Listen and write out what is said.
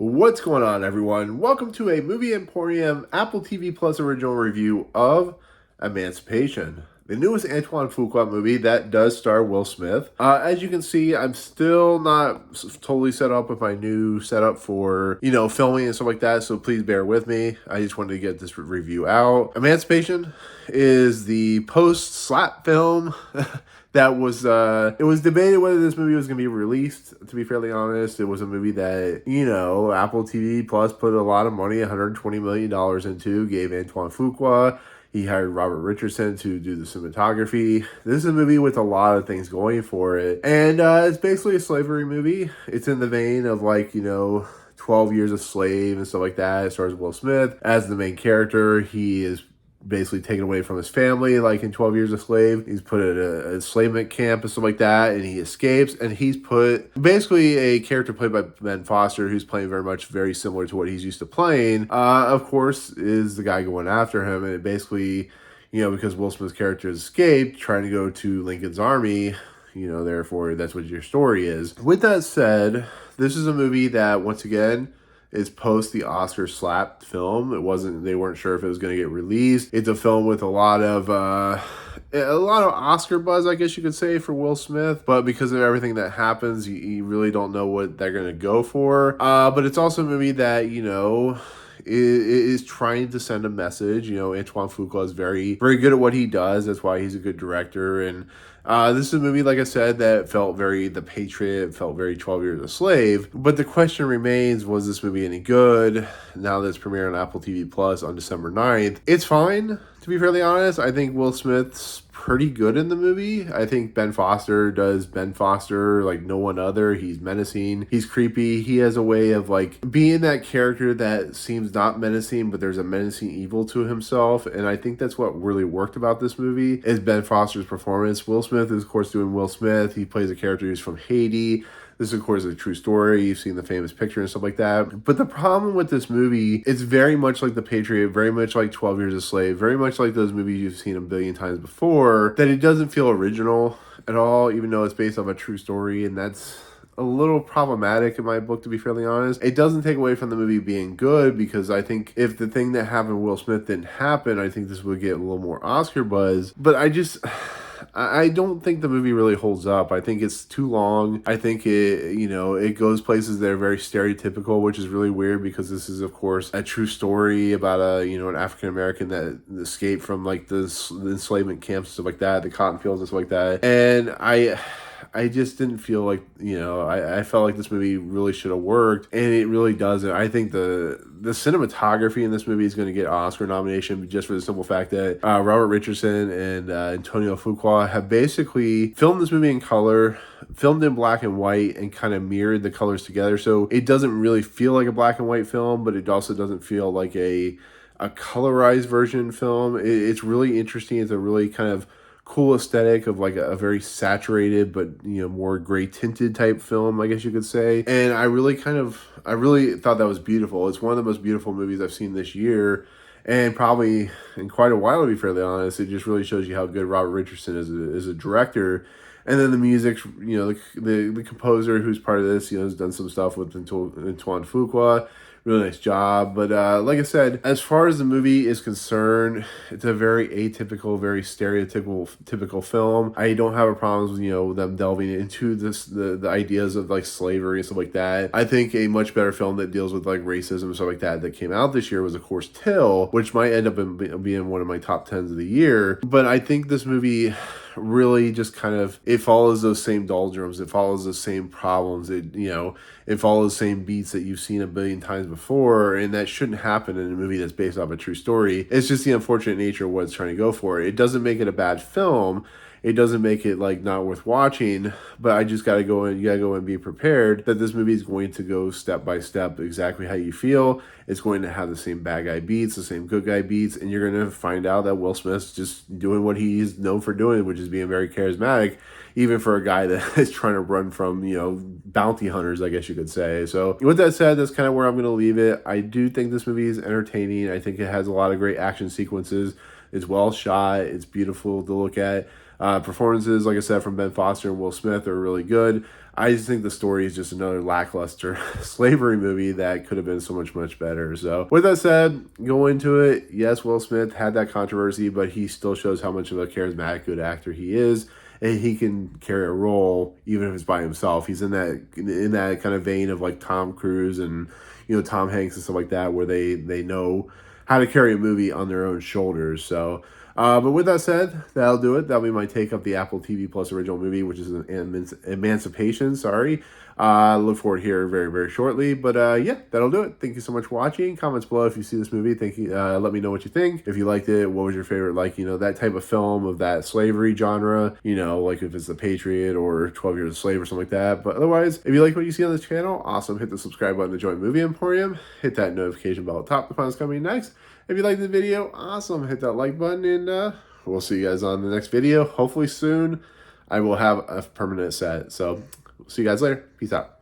What's going on, everyone? Welcome to a Movie Emporium Apple TV Plus original review of Emancipation, the newest Antoine Fuqua movie that does star Will Smith. As you can see, I'm still not totally set up with my new setup for, filming and stuff like that, so please bear with me. I just wanted to get this review out. Emancipation is the post-slap film that was, it was debated whether this movie was going to be released, to be fairly honest. It was a movie that, Apple TV Plus put a lot of money, $120 million into, gave Antoine Fuqua. He hired Robert Richardson to do the cinematography. This is a movie with a lot of things going for it. And it's basically a slavery movie. It's in the vein of 12 Years a Slave and stuff like that. It stars Will Smith as the main character. He is basically taken away from his family, like in 12 Years a Slave. He's put at a enslavement camp and stuff like that, and he escapes, and he's put, basically a character played by Ben Foster, who's playing very similar to what he's used to playing, of course, is the guy going after him, and it basically, because Will Smith's character has escaped, trying to go to Lincoln's army, therefore, that's what your story is. With that said, this is a movie that, once again, is post the Oscar slap film. They weren't sure if it was going to get released. It's a film with a lot of Oscar buzz, I guess you could say, for Will Smith. But because of everything that happens, you really don't know what they're going to go for. But it's also a movie that, is trying to send a message. Antoine Fuqua is very, very good at what he does. That's why he's a good director. And this is a movie, like I said, that felt very The Patriot, felt very 12 Years a Slave. But the question remains, was this movie any good? Now that it's premiering on Apple TV Plus on December 9th. It's fine, to be fairly honest. I think Will Smith's pretty good in the movie. I think Ben Foster does Ben Foster like no one other. He's menacing. He's creepy. He has a way of being that character that seems not menacing, but there's a menacing evil to himself. And I think that's what really worked about this movie is Ben Foster's performance. Will Smith is, of course, doing Will Smith. He plays a character who's from Haiti. This, of course, is a true story. You've seen the famous picture and stuff like that. But the problem with this movie, it's very much like The Patriot, very much like 12 Years a Slave, very much like those movies you've seen a billion times before, that it doesn't feel original at all, even though it's based off a true story. And that's a little problematic in my book, to be fairly honest. It doesn't take away from the movie being good, because I think if the thing that happened with Will Smith didn't happen, I think this would get a little more Oscar buzz. But I don't think the movie really holds up. I think it's too long. I think it goes places that are very stereotypical, which is really weird because this is, of course, a true story about an African American that escaped from the enslavement camps and stuff like that, the cotton fields and stuff like that. And I just didn't feel I felt like this movie really should have worked, and it really doesn't. I think the cinematography in this movie is going to get an Oscar nomination just for the simple fact that Robert Richardson and Antonio Fuqua have basically filmed this movie in color, filmed in black and white, and kind of mirrored the colors together. So it doesn't really feel like a black and white film, but it also doesn't feel like a colorized version film. It's really interesting. It's a really kind of cool aesthetic of a very saturated but more gray tinted type film, I guess you could say. And I really thought that was beautiful. It's one of the most beautiful movies I've seen this year, and probably in quite a while, to be fairly honest. It just really shows you how good Robert Richardson is as a director. And then the music, the composer who's part of this, has done some stuff with Antoine Fuqua. Really nice job. But like I said, as far as the movie is concerned, it's a very atypical, very stereotypical film. I don't have a problem with, them delving into the ideas of slavery and stuff like that. I think a much better film that deals with racism and stuff like that came out this year was, of course, Till, which might end up being one of my top 10s of the year. But I think this movie really just it follows those same doldrums. It follows those same problems. It follows the same beats that you've seen a billion times before, and that shouldn't happen in a movie that's based off a true story. It's just the unfortunate nature of what it's trying to go for. It doesn't make it a bad film. It doesn't make it not worth watching, but I just gotta go in. You gotta go and be prepared that this movie is going to go step by step exactly how you feel. It's going to have the same bad guy beats, the same good guy beats, and you're gonna find out that Will Smith's just doing what he's known for doing, which is being very charismatic, even for a guy that is trying to run from bounty hunters, I guess you could say. So with that said, that's kind of where I'm gonna leave it. I do think this movie is entertaining. I think it has a lot of great action sequences. It's well shot. It's beautiful to look at. Performances, like I said, from Ben Foster and Will Smith are really good. I just think the story is just another lackluster slavery movie that could have been so much better. So with that said, go into it. Yes, Will Smith had that controversy, but he still shows how much of a charismatic, good actor he is. And he can carry a role even if it's by himself. He's in that kind of vein of like Tom Cruise and Tom Hanks and stuff like that, where they know how to carry a movie on their own shoulders. So, but with that said, that'll do it. That'll be my take of the Apple TV Plus original movie, which is Emancipation. Sorry. Look forward here very shortly. But yeah, that'll do it. Thank you so much for watching. Comments below if you see this movie. Thank you. Let me know what you think. If you liked it, what was your favorite? Like that type of film of that slavery genre. Like if it's The Patriot or 12 Years a Slave or something like that. But otherwise, if you like what you see on this channel, awesome. Hit the subscribe button to join Movie Emporium. Hit that notification bell at the top to find what's coming next. If you liked the video, awesome. Hit that like button, and we'll see you guys on the next video. Hopefully soon, I will have a permanent set. So, see you guys later. Peace out.